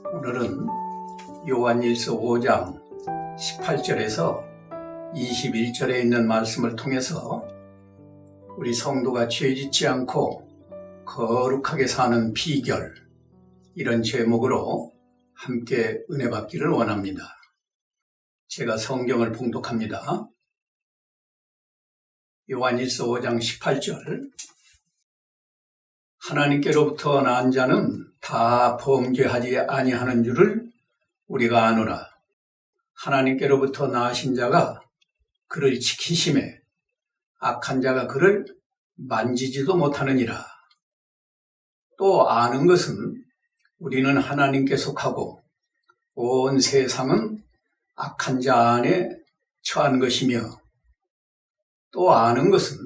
오늘은 요한일서 5장 18절에서 21절에 있는 말씀을 통해서 우리 성도가 죄짓지 않고 거룩하게 사는 비결, 이런 제목으로 함께 은혜 받기를 원합니다. 제가 성경을 봉독합니다. 요한일서 5장 18절, 하나님께로부터 난 자는 다 범죄하지 아니하는 줄을 우리가 아노라. 하나님께로부터 나신 자가 그를 지키심에 악한 자가 그를 만지지도 못하느니라. 또 아는 것은 우리는 하나님께 속하고 온 세상은 악한 자 안에 처한 것이며, 또 아는 것은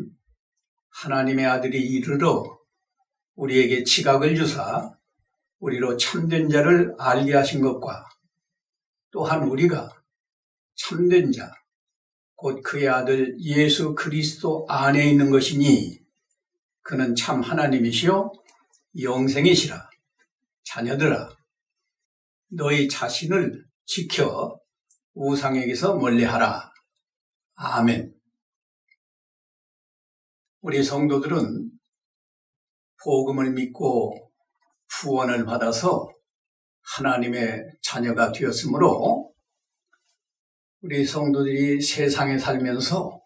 하나님의 아들이 이르러 우리에게 지각을 주사 우리로 참된 자를 알게 하신 것과, 또한 우리가 참된 자, 곧 그의 아들 예수 그리스도 안에 있는 것이니 그는 참 하나님이시요 영생이시라. 자녀들아, 너희 자신을 지켜 우상에게서 멀리하라. 아멘. 우리 성도들은 복음을 믿고 구원을 받아서 하나님의 자녀가 되었으므로, 우리 성도들이 세상에 살면서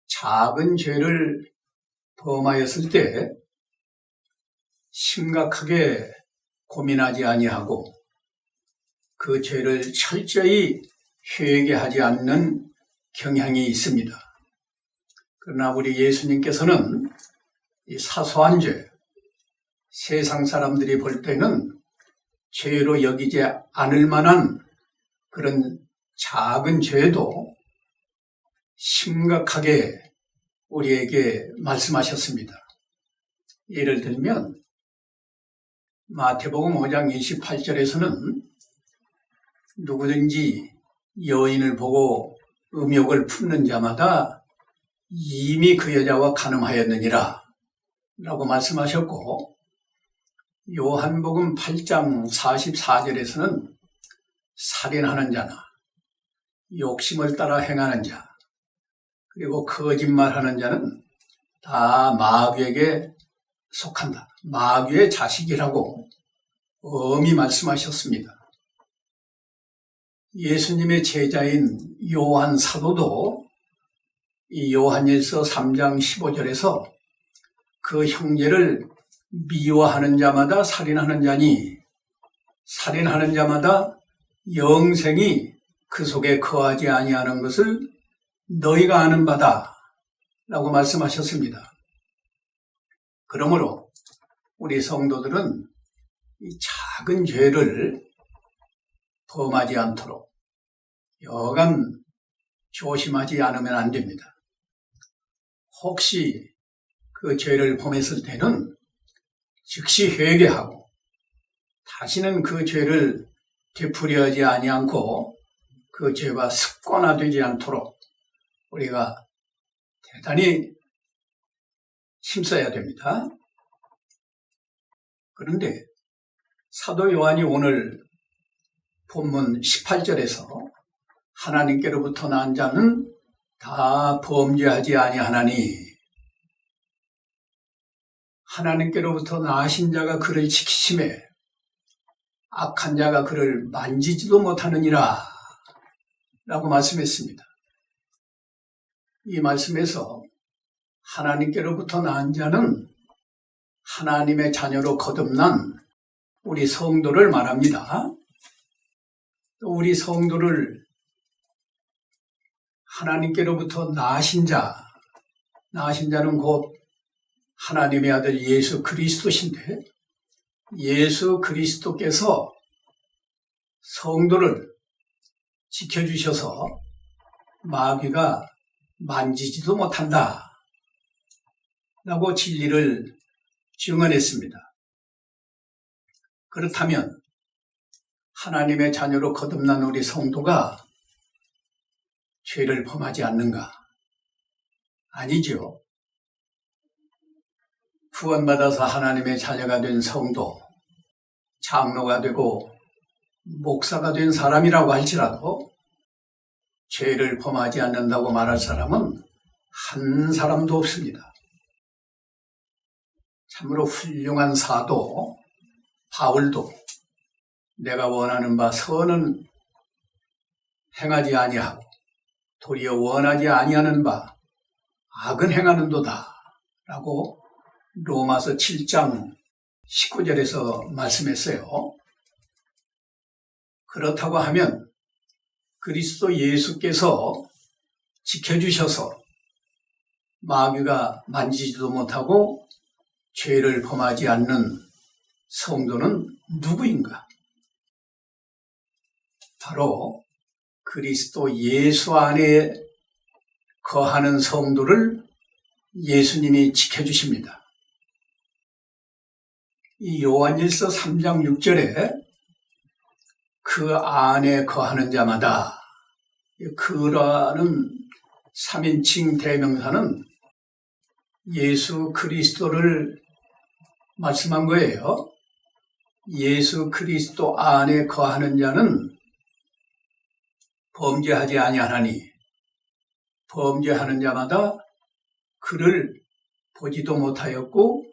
작은 죄를 범하였을 때 심각하게 고민하지 아니하고 그 죄를 철저히 회개하지 않는 경향이 있습니다. 그러나 우리 예수님께서는 이 사소한 죄, 세상 사람들이 볼 때는 죄로 여기지 않을 만한 그런 작은 죄도 심각하게 우리에게 말씀하셨습니다. 예를 들면 마태복음 5장 28절에서는 누구든지 여인을 보고 음욕을 품는 자마다 이미 그 여자와 간음하였느니라 라고 말씀하셨고, 요한복음 8장 44절에서는 살인하는 자나 욕심을 따라 행하는 자, 그리고 거짓말하는 자는 다 마귀에게 속한다, 마귀의 자식이라고 엄히 말씀하셨습니다. 예수님의 제자인 요한 사도도 이 요한일서 3장 15절에서 그 형제를 미워하는 자마다 살인하는 자니 살인하는 자마다 영생이 그 속에 거하지 아니하는 것을 너희가 아는 바다 라고 말씀하셨습니다. 그러므로 우리 성도들은 이 작은 죄를 범하지 않도록 여간 조심하지 않으면 안 됩니다. 혹시 그 죄를 범했을 때는 즉시 회개하고 다시는 그 죄를 되풀이하지 아니하고 그 죄가 습관화되지 않도록 우리가 대단히 힘써야 됩니다. 그런데 사도 요한이 오늘 본문 18절에서 하나님께로부터 난 자는 다 범죄하지 아니하나니, 하나님께로부터 나신 자가 그를 지키심에 악한 자가 그를 만지지도 못하느니라 라고 말씀했습니다. 이 말씀에서 하나님께로부터 난 자는 하나님의 자녀로 거듭난 우리 성도를 말합니다. 또 우리 성도를 하나님께로부터 나신 자는 곧 하나님의 아들 예수 그리스도신데, 예수 그리스도께서 성도를 지켜주셔서 마귀가 만지지도 못한다 라고 진리를 증언했습니다. 그렇다면 하나님의 자녀로 거듭난 우리 성도가 죄를 범하지 않는가? 아니죠. 구원받아서 하나님의 자녀가 된 성도, 장로가 되고 목사가 된 사람이라고 할지라도 죄를 범하지 않는다고 말할 사람은 한 사람도 없습니다. 참으로 훌륭한 사도 바울도 내가 원하는 바 선은 행하지 아니하고 도리어 원하지 아니하는 바 악은 행하는도다 라고 로마서 7장 19절에서 말씀했어요. 그렇다고 하면 그리스도 예수께서 지켜주셔서 마귀가 만지지도 못하고 죄를 범하지 않는 성도는 누구인가? 바로 그리스도 예수 안에 거하는 성도를 예수님이 지켜주십니다. 이 요한일서 3장 6절에 그 안에 거하는 자마다, 그라는 3인칭 대명사는 예수 그리스도를 말씀한 거예요. 예수 그리스도 안에 거하는 자는 범죄하지 아니하나니 범죄하는 자마다 그를 보지도 못하였고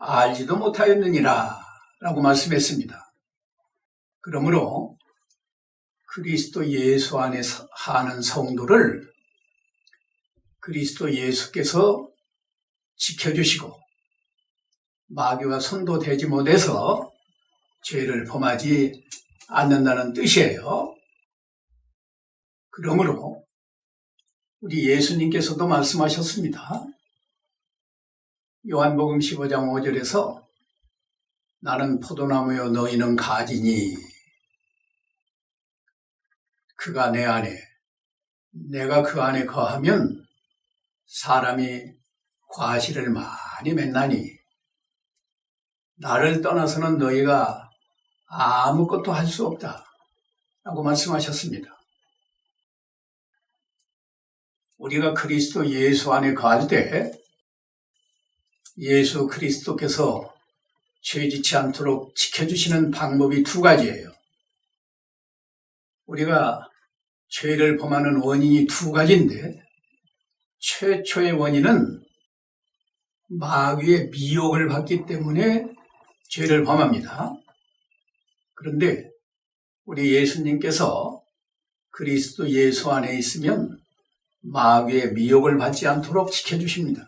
알지도 못하였느니라 라고 말씀했습니다. 그러므로 그리스도 예수 안에 사는 성도를 그리스도 예수께서 지켜주시고 마귀와 손도 대지 못해서 죄를 범하지 않는다는 뜻이에요. 그러므로 우리 예수님께서도 말씀하셨습니다. 요한복음 15장 5절에서 나는 포도나무요 너희는 가지니 그가 내 안에 내가 그 안에 거하면 사람이 과실을 많이 맺나니 나를 떠나서는 너희가 아무것도 할 수 없다 라고 말씀하셨습니다. 우리가 그리스도 예수 안에 거할 때 예수 그리스도께서 죄짓지 않도록 지켜주시는 방법이 두 가지예요. 우리가 죄를 범하는 원인이 두 가지인데 최초의 원인은 마귀의 미혹을 받기 때문에 죄를 범합니다. 그런데 우리 예수님께서 그리스도 예수 안에 있으면 마귀의 미혹을 받지 않도록 지켜주십니다.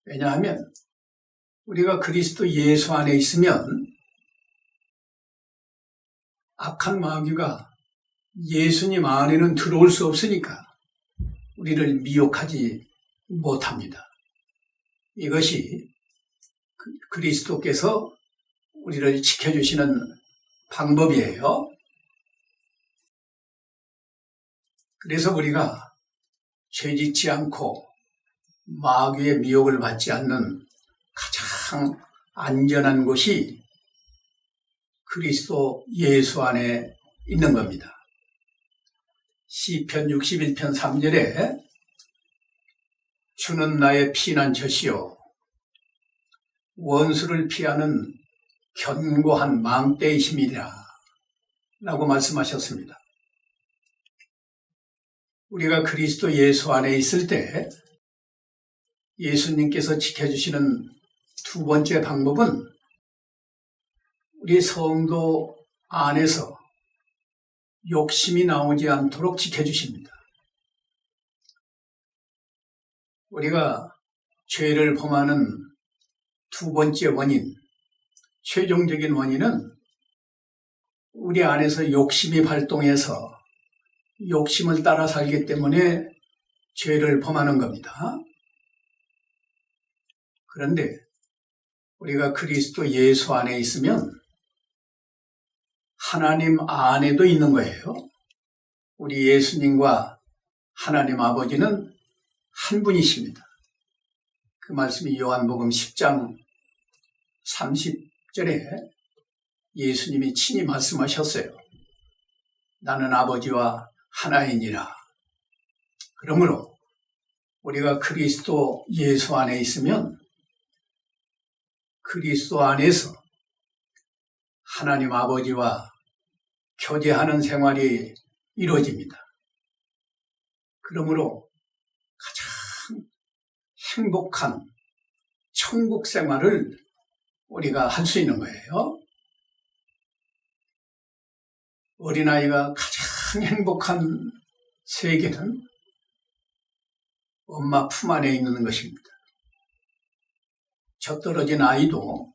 왜냐하면 우리가 그리스도 예수 안에 있으면 악한 마귀가 예수님 안에는 들어올 수 없으니까 우리를 미혹하지 못합니다. 이것이 그리스도께서 우리를 지켜주시는 방법이에요. 그래서 우리가 죄짓지 않고 마귀의 미혹을 받지 않는 가장 안전한 곳이 그리스도 예수 안에 있는 겁니다. 시편 61편 3절에 주는 나의 피난처시요 원수를 피하는 견고한 망대이심이라 라고 말씀하셨습니다. 우리가 그리스도 예수 안에 있을 때 예수님께서 지켜주시는 두 번째 방법은 우리 성도 안에서 욕심이 나오지 않도록 지켜주십니다. 우리가 죄를 범하는 두 번째 원인, 최종적인 원인은 우리 안에서 욕심이 발동해서 욕심을 따라 살기 때문에 죄를 범하는 겁니다. 그런데 우리가 그리스도 예수 안에 있으면 하나님 안에도 있는 거예요. 우리 예수님과 하나님 아버지는 한 분이십니다. 그 말씀이 요한복음 10장 30절에 예수님이 친히 말씀하셨어요. 나는 아버지와 하나이니라. 그러므로 우리가 그리스도 예수 안에 있으면 그리스도 안에서 하나님 아버지와 교제하는 생활이 이루어집니다. 그러므로 가장 행복한 천국 생활을 우리가 할 수 있는 거예요. 어린아이가 가장 행복한 세계는 엄마 품 안에 있는 것입니다. 젖떨어진 아이도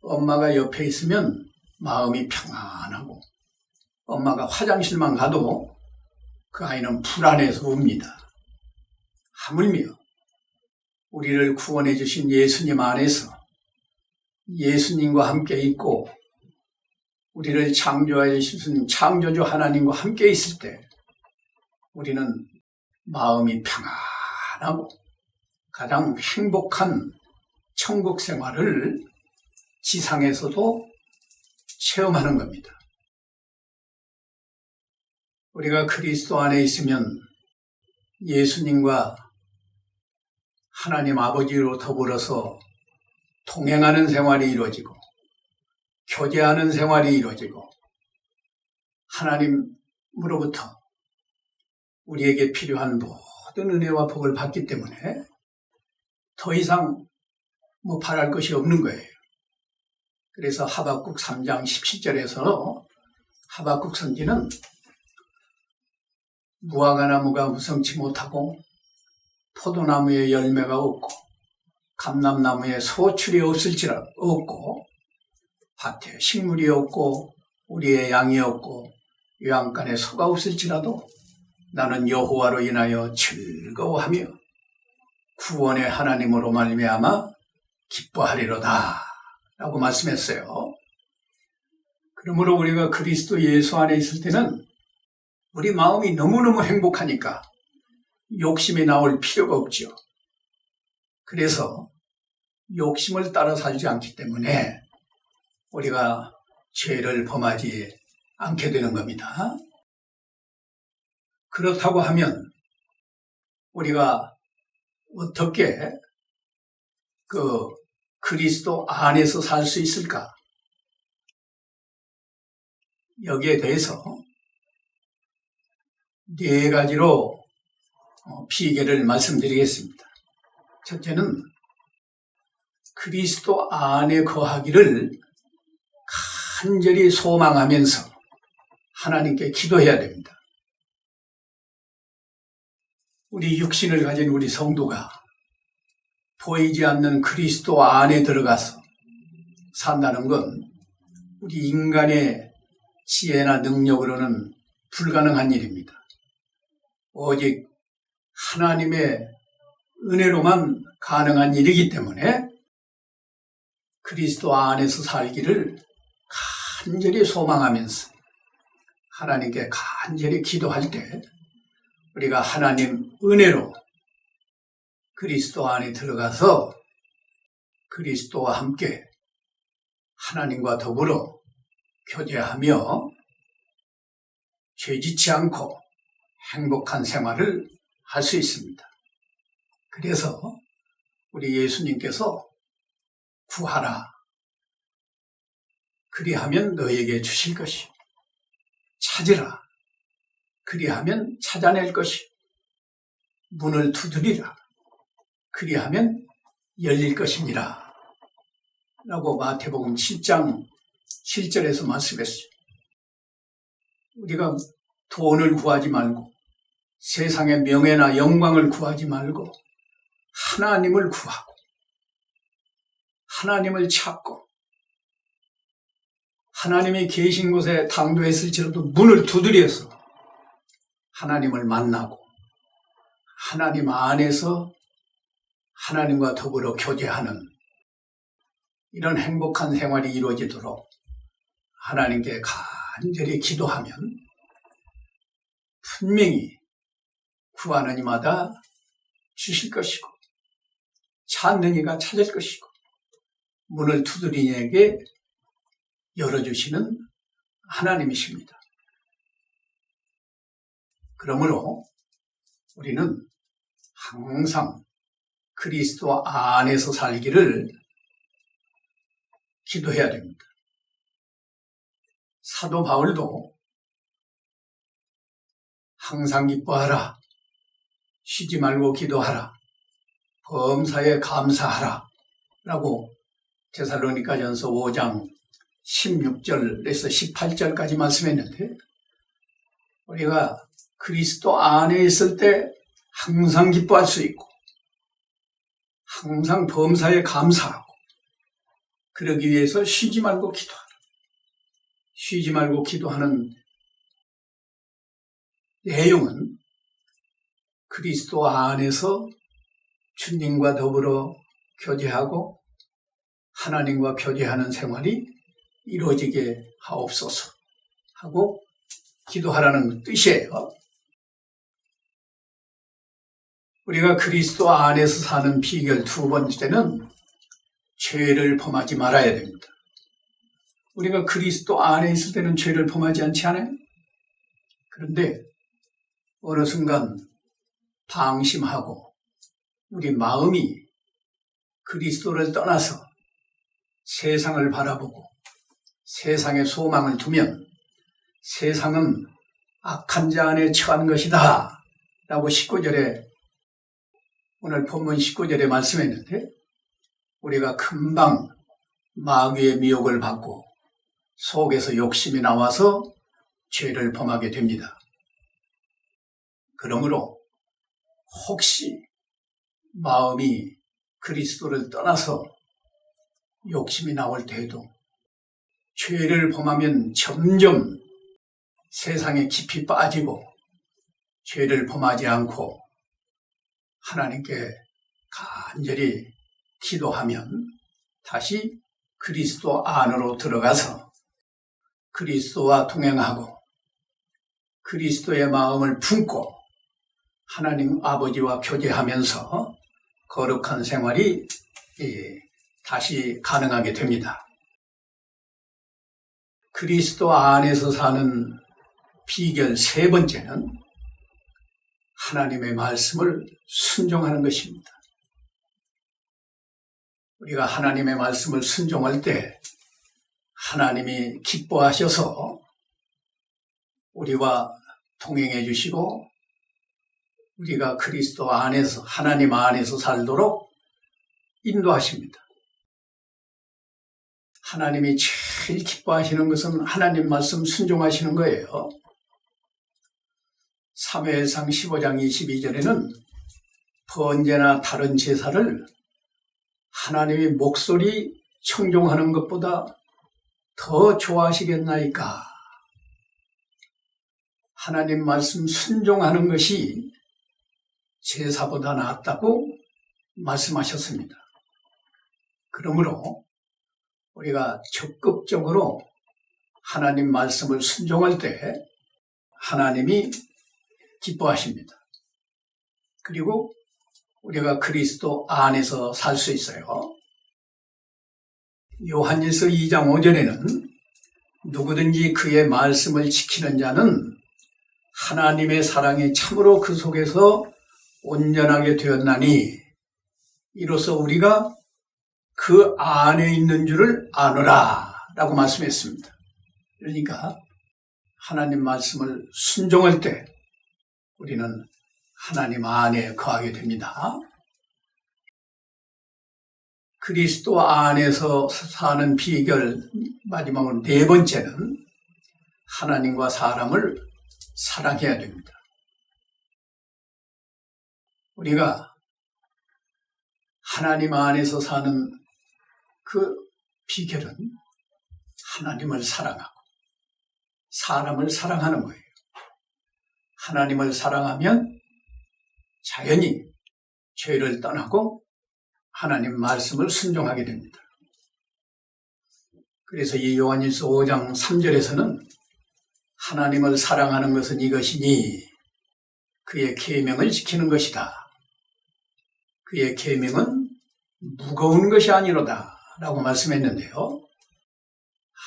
엄마가 옆에 있으면 마음이 평안하고, 엄마가 화장실만 가도 그 아이는 불안해서 웁니다. 하물며 우리를 구원해 주신 예수님 안에서 예수님과 함께 있고 우리를 창조해 주신 창조주 하나님과 함께 있을 때 우리는 마음이 평안하고 가장 행복한 천국 생활을 지상에서도 체험하는 겁니다. 우리가 그리스도 안에 있으면 예수님과 하나님 아버지로 더불어서 동행하는 생활이 이루어지고 교제하는 생활이 이루어지고 하나님으로부터 우리에게 필요한 모든 은혜와 복을 받기 때문에 더 이상 바랄 것이 없는 거예요. 그래서 하박국 3장 17절에서 하박국 선지는 무화과나무가 무성치 못하고 포도나무에 열매가 없고 감람나무에 소출이 없고 밭에 식물이 없고 우리의 양이 없고 요양간에 소가 없을지라도 나는 여호와로 인하여 즐거워하며 구원의 하나님으로 말미암아 기뻐하리로다 라고 말씀했어요. 그러므로 우리가 그리스도 예수 안에 있을 때는 우리 마음이 너무너무 행복하니까 욕심이 나올 필요가 없죠. 그래서 욕심을 따라 살지 않기 때문에 우리가 죄를 범하지 않게 되는 겁니다. 그렇다고 하면 우리가 어떻게 그리스도 안에서 살 수 있을까? 여기에 대해서 4가지로 비결을 말씀드리겠습니다. 첫째는 그리스도 안에 거하기를 간절히 소망하면서 하나님께 기도해야 됩니다. 우리 육신을 가진 우리 성도가 보이지 않는 그리스도 안에 들어가서 산다는 건 우리 인간의 지혜나 능력으로는 불가능한 일입니다. 오직 하나님의 은혜로만 가능한 일이기 때문에 그리스도 안에서 살기를 간절히 소망하면서 하나님께 간절히 기도할 때 우리가 하나님 은혜로 그리스도 안에 들어가서 그리스도와 함께 하나님과 더불어 교제하며 죄짓지 않고 행복한 생활을 할 수 있습니다. 그래서 우리 예수님께서 구하라. 그리하면 너에게 주실 것이. 찾으라. 그리하면 찾아낼 것이. 문을 두드리라. 그리하면 열릴 것이니라. 라고 마태복음 7장 7절에서 말씀했어요. 우리가 돈을 구하지 말고 세상의 명예나 영광을 구하지 말고 하나님을 구하고 하나님을 찾고 하나님이 계신 곳에 당도했을지라도 문을 두드려서 하나님을 만나고 하나님 안에서 하나님과 더불어 교제하는 이런 행복한 생활이 이루어지도록 하나님께 간절히 기도하면 분명히 구하는 이마다 주실 것이고 찾는 이가 찾을 것이고 문을 두드리는 이에게 열어주시는 하나님이십니다. 그러므로 우리는 항상 그리스도 안에서 살기를 기도해야 됩니다. 사도 바울도 항상 기뻐하라, 쉬지 말고 기도하라, 범사에 감사하라 라고 데살로니가전서 5장 16절에서 18절까지 말씀했는데, 우리가 그리스도 안에 있을 때 항상 기뻐할 수 있고 항상 범사에 감사하고, 그러기 위해서 쉬지 말고 기도하라. 쉬지 말고 기도하는 내용은 그리스도 안에서 주님과 더불어 교제하고 하나님과 교제하는 생활이 이루어지게 하옵소서 하고 기도하라는 뜻이에요. 우리가 그리스도 안에서 사는 비결 두 번째는 죄를 범하지 말아야 됩니다. 우리가 그리스도 안에 있을 때는 죄를 범하지 않지 않아요? 그런데 어느 순간 방심하고 우리 마음이 그리스도를 떠나서 세상을 바라보고 세상에 소망을 두면 세상은 악한 자 안에 처한 것이다 라고 19절에, 오늘 본문 19절에 말씀했는데, 우리가 금방 마귀의 미혹을 받고 속에서 욕심이 나와서 죄를 범하게 됩니다. 그러므로 혹시 마음이 그리스도를 떠나서 욕심이 나올 때에도 죄를 범하면 점점 세상에 깊이 빠지고 죄를 범하지 않고 하나님께 간절히 기도하면 다시 그리스도 안으로 들어가서 그리스도와 동행하고 그리스도의 마음을 품고 하나님 아버지와 교제하면서 거룩한 생활이 다시 가능하게 됩니다. 그리스도 안에서 사는 비결 세 번째는 하나님의 말씀을 순종하는 것입니다. 우리가 하나님의 말씀을 순종할 때 하나님이 기뻐하셔서 우리와 동행해 주시고 우리가 그리스도 안에서 하나님 안에서 살도록 인도하십니다. 하나님이 제일 기뻐하시는 것은 하나님 말씀 순종하시는 거예요. 사무엘상 15장 22절에는 번제나 다른 제사를 하나님이 목소리 청종하는 것보다 더 좋아하시겠나이까. 하나님 말씀 순종하는 것이 제사보다 낫다고 말씀하셨습니다. 그러므로 우리가 적극적으로 하나님 말씀을 순종할 때 하나님이 기뻐하십니다. 그리고 우리가 그리스도 안에서 살 수 있어요. 요한일서 2장 5절에는 누구든지 그의 말씀을 지키는 자는 하나님의 사랑이 참으로 그 속에서 온전하게 되었나니 이로써 우리가 그 안에 있는 줄을 아노라 라고 말씀했습니다. 그러니까 하나님 말씀을 순종할 때 우리는 하나님 안에 거하게 됩니다. 그리스도 안에서 사는 비결 마지막으로 네 번째는 하나님과 사람을 사랑해야 됩니다. 우리가 하나님 안에서 사는 그 비결은 하나님을 사랑하고 사람을 사랑하는 거예요. 하나님을 사랑하면 자연히 죄를 떠나고 하나님 말씀을 순종하게 됩니다. 그래서 이 요한일서 5장 3절에서는 하나님을 사랑하는 것은 이것이니 그의 계명을 지키는 것이다. 그의 계명은 무거운 것이 아니로다 라고 말씀했는데요.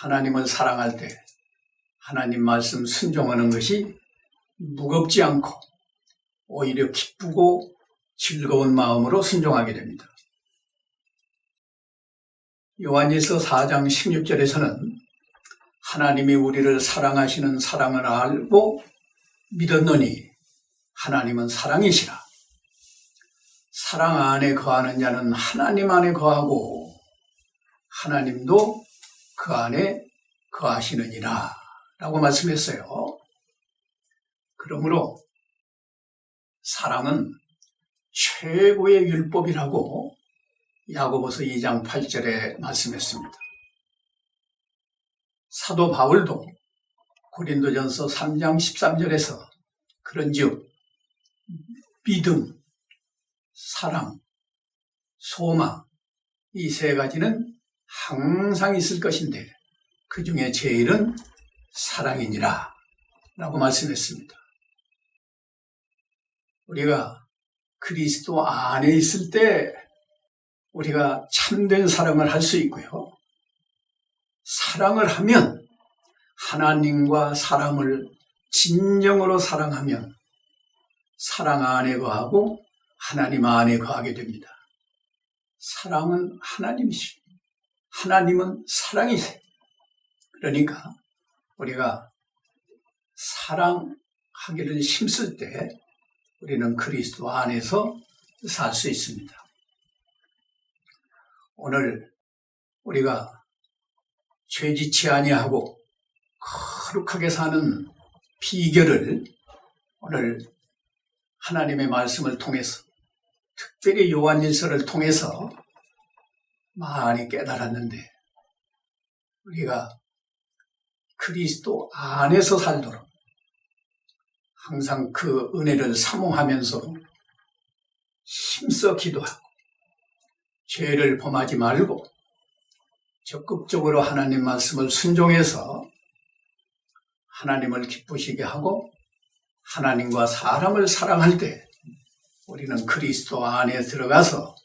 하나님을 사랑할 때 하나님 말씀 순종하는 것이 무겁지 않고 오히려 기쁘고 즐거운 마음으로 순종하게 됩니다. 요한일서 4장 16절에서는 하나님이 우리를 사랑하시는 사랑을 알고 믿었노니 하나님은 사랑이시라. 사랑 안에 거하는 자는 하나님 안에 거하고 하나님도 그 안에 거하시느니라 라고 말씀했어요. 그러므로 사랑은 최고의 율법이라고 야고보서 2장 8절에 말씀했습니다. 사도 바울도 고린도전서 3장 13절에서 그런즉 믿음, 사랑, 소망 이 세 가지는 항상 있을 것인데 그 중에 제일은 사랑이니라 라고 말씀했습니다. 우리가 그리스도 안에 있을 때 우리가 참된 사랑을 할 수 있고요. 사랑을 하면 하나님과 사람을 진정으로 사랑하면 사랑 안에 거하고 하나님 안에 거하게 됩니다. 사랑은 하나님이시, 하나님은 사랑이세요. 그러니까 우리가 사랑하기를 힘쓸 때 우리는 그리스도 안에서 살 수 있습니다. 오늘 우리가 죄짓지 아니하고 거룩하게 사는 비결을 오늘 하나님의 말씀을 통해서 특별히 요한일서를 통해서 많이 깨달았는데 우리가 그리스도 안에서 살도록 항상 그 은혜를 사모하면서 힘써 기도하고 죄를 범하지 말고 적극적으로 하나님 말씀을 순종해서 하나님을 기쁘시게 하고 하나님과 사람을 사랑할 때 우리는 그리스도 안에 들어가서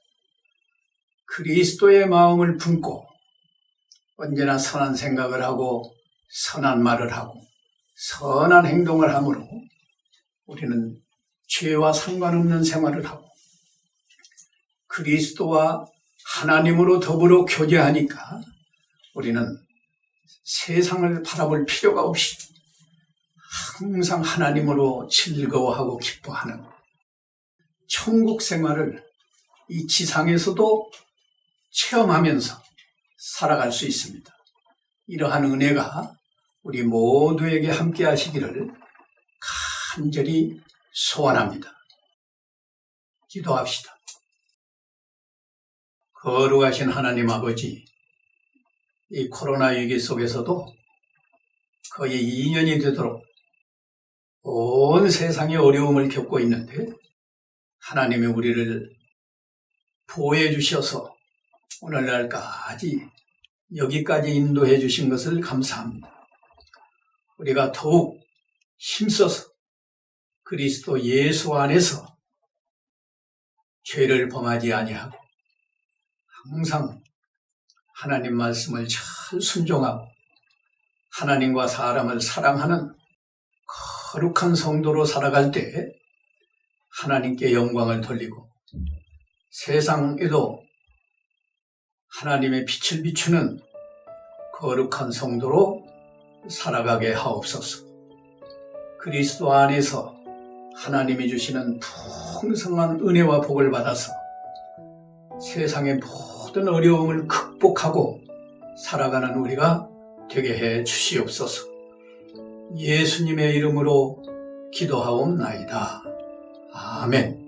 그리스도의 마음을 품고 언제나 선한 생각을 하고 선한 말을 하고 선한 행동을 함으로 우리는 죄와 상관없는 생활을 하고 그리스도와 하나님으로 더불어 교제하니까 우리는 세상을 바라볼 필요가 없이 항상 하나님으로 즐거워하고 기뻐하는 천국 생활을 이 지상에서도 체험하면서 살아갈 수 있습니다. 이러한 은혜가 우리 모두에게 함께 하시기를 간절히 소원합니다. 기도합시다. 거룩하신 하나님 아버지, 이 코로나 위기 속에서도 거의 2년이 되도록 온 세상이 어려움을 겪고 있는데 하나님이 우리를 보호해 주셔서 오늘날까지 여기까지 인도해 주신 것을 감사합니다. 우리가 더욱 힘써서 그리스도 예수 안에서 죄를 범하지 아니하고 항상 하나님 말씀을 잘 순종하고 하나님과 사람을 사랑하는 거룩한 성도로 살아갈 때 하나님께 영광을 돌리고 세상에도 하나님의 빛을 비추는 거룩한 성도로 살아가게 하옵소서. 그리스도 안에서 하나님이 주시는 풍성한 은혜와 복을 받아서 세상의 모든 어려움을 극복하고 살아가는 우리가 되게 해 주시옵소서. 예수님의 이름으로 기도하옵나이다. 아멘.